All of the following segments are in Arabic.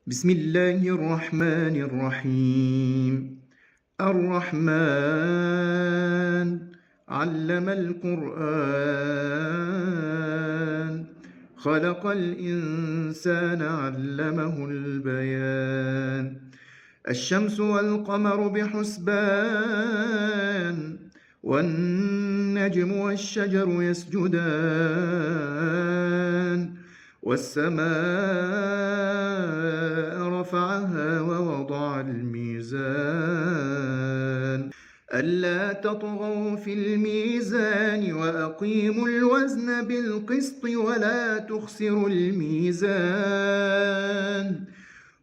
بسم الله الرحمن الرحيم. الرحمن علم القرآن، خلق الإنسان علمه البيان. الشمس والقمر بحسبان، والنجم والشجر يسجدان، والسماء رفعها ووضع الميزان ألا تطغوا في الميزان وأقيموا الوزن بالقسط ولا تخسروا الميزان.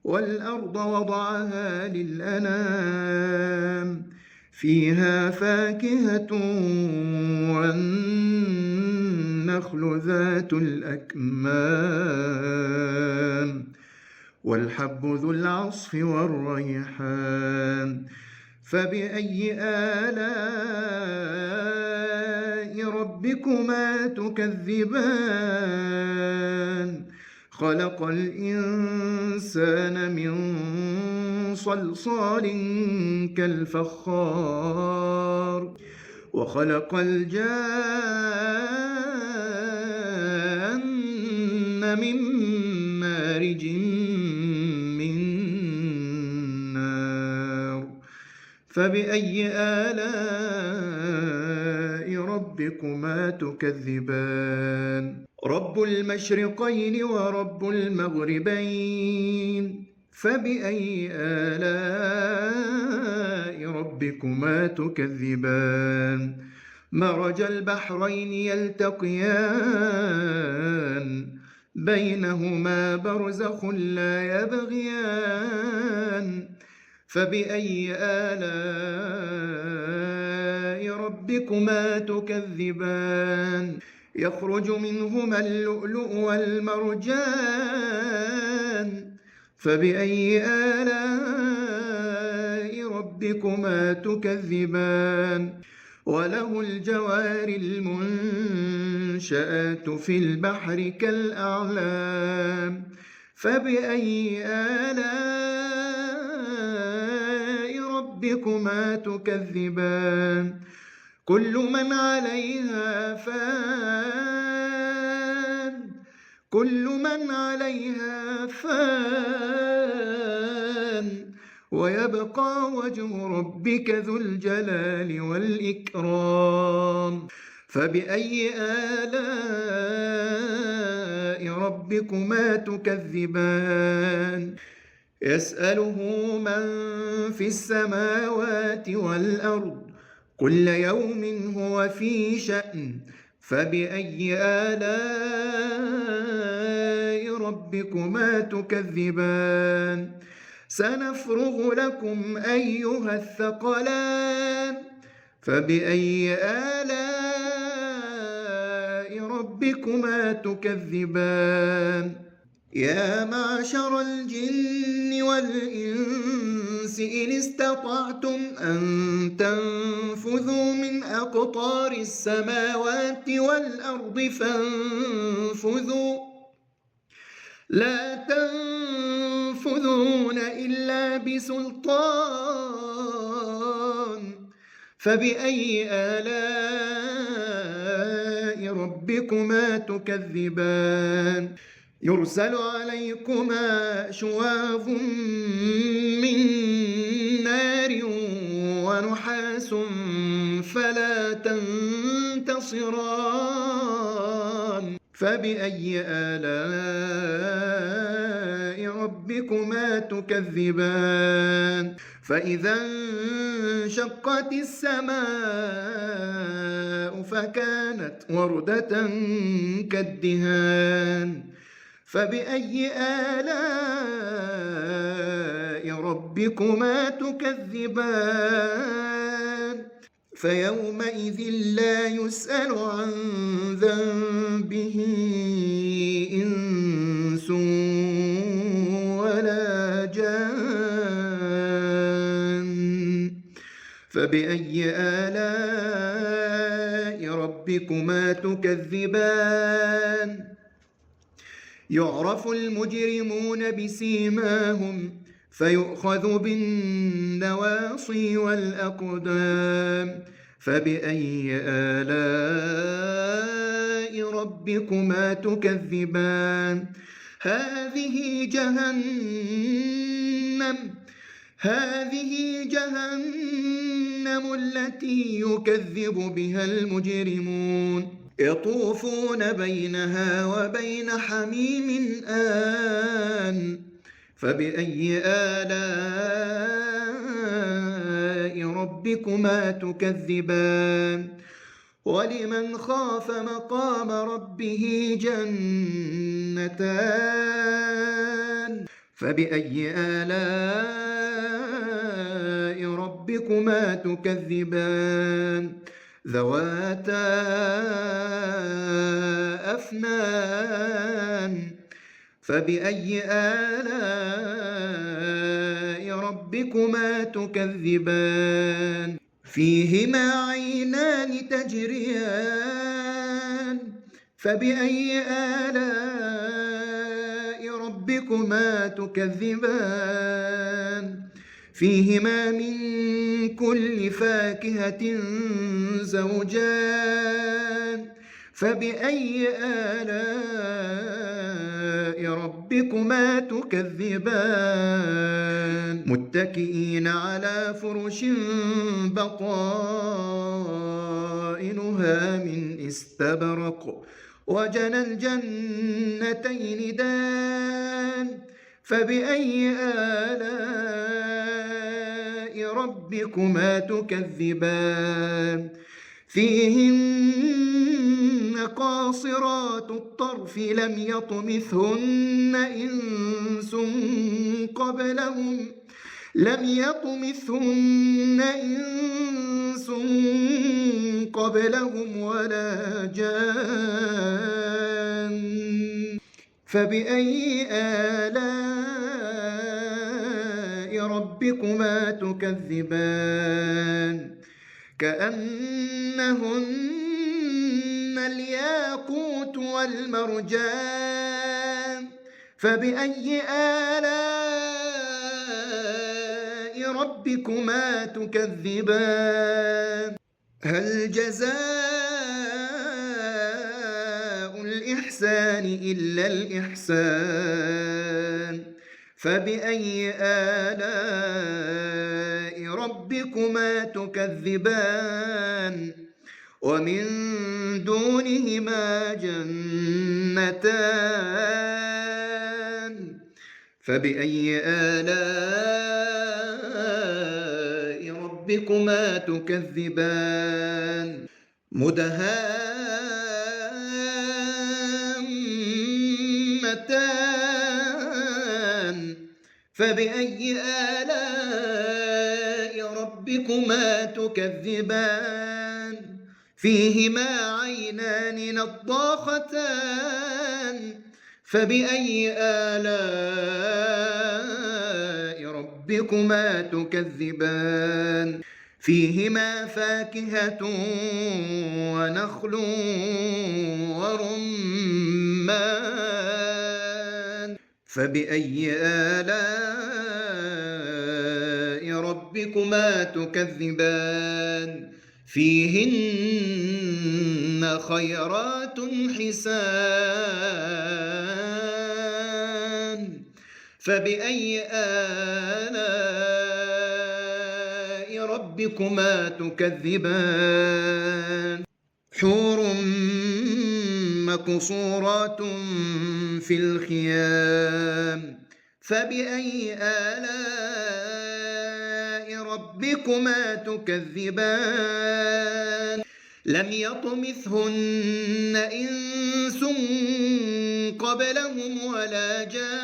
والأرض وضعها للأنام، فيها فاكهة والنخل ذات الأكمام، والحب ذو العصف والريحان. فبأي آلاء ربكما تكذبان؟ خلق الإنسان من صلصال كالفخار، وخلق الجان من مارج من نار. فبأي آلاء ربكما تكذبان؟ رب المشرقين ورب المغربين، فبأي آلاء ربكما تكذبان؟ مرج البحرين يلتقيان، بينهما برزخ لا يبغيان. فبأي آلاء ربكما تكذبان؟ يخرج منهما اللؤلؤ والمرجان. فبأي آلاء ربكما تكذبان؟ وله الجوار المنشآت في البحر كالأعلام. فبأي آلاء ربكما تكذبان؟ كل من عليها فان، كل من عليها فان، ويبقى وجه ربك ذو الجلال والإكرام. فبأي آلاء ربكما تكذبان؟ يسأله من في السماوات والأرض، كل يوم هو في شأن. فبأي آلاء ربكما تكذبان؟ سنفرغ لكم أيها الثقلان. فبأي آلاء ربكما تكذبان؟ يا معشر الجن والإنس إن استطعتم أن تنفذوا من أقطار السماوات والأرض فانفذوا، لا تنفذون إلا بسلطان. فبأي آلاء ربكما تكذبان؟ يرسل عليكما شواظ من نار ونحاس فلا تنتصران. فبأي آلاء ربكما تكذبان؟ فإذا انشقت السماء فكانت وردة كالدهان. فبأي آلاء ربكما تكذبان؟ فيومئذ لا يسأل عن ذنبه إنس ولا جان. فبأي آلاء ربكما تكذبان؟ يعرف المجرمون بسيماهم فيؤخذ بالنواصي والأقدام فبأي آلاء ربكما تكذبان هذه جهنم التي يكذب بها المجرمون يطوفون بينها وبين حميم آن فبأي آلاء ربكما تكذبان ولمن خاف مقام ربه جنتان فبأي آلاء ربكما تكذبان ذواتا أفنان فبأي آلاء ربكما تكذبان فيهما عينان تجريان فبأي آلاء ربكما تكذبان فيهما من كل فاكهة زوجان فبأي آلاء ربكما تكذبان متكئين على فرش بطائنها من استبرق وجنى الجنتين دان فبأي آلاء ربكما تكذبان فيهن قاصرات الطرف لم يطمثهن إنس قبلهم ولا جان فبأي آلاء ربكما تكذبان كأنهن الياقوت والمرجان فبأي آلاء ربكما تكذبان هل جزاء الإحسان إلا الإحسان فبأي آلاء ربكما تكذبان ومن دونهما جنتان فبأي آلاء ربكما تكذبان مدهامتان فبأي آلاء ربكما تكذبان فيهما عينان نضاختان فبأي آلاء ربكما تكذبان فيهما فاكهة ونخل ورمان فبأي آلاء ربكما تكذبان فيهن خيرات حسان فبأي آلاء ربكما تكذبان حور مقصورات في الخيام فبأي آلاء ربكما تكذبان لم يطمثهن إنس قبلهم ولا جان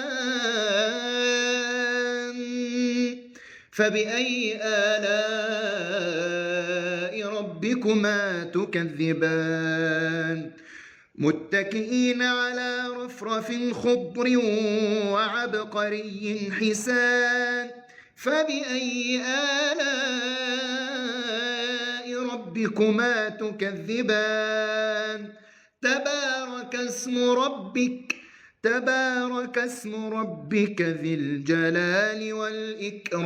فبأي آلاء ربكما تكذبان متكئين على رفرف خضر وعبقري حسان فبأي آلاء ربكما تكذبان تبارك اسم ربك ذي الجلال والإكرام.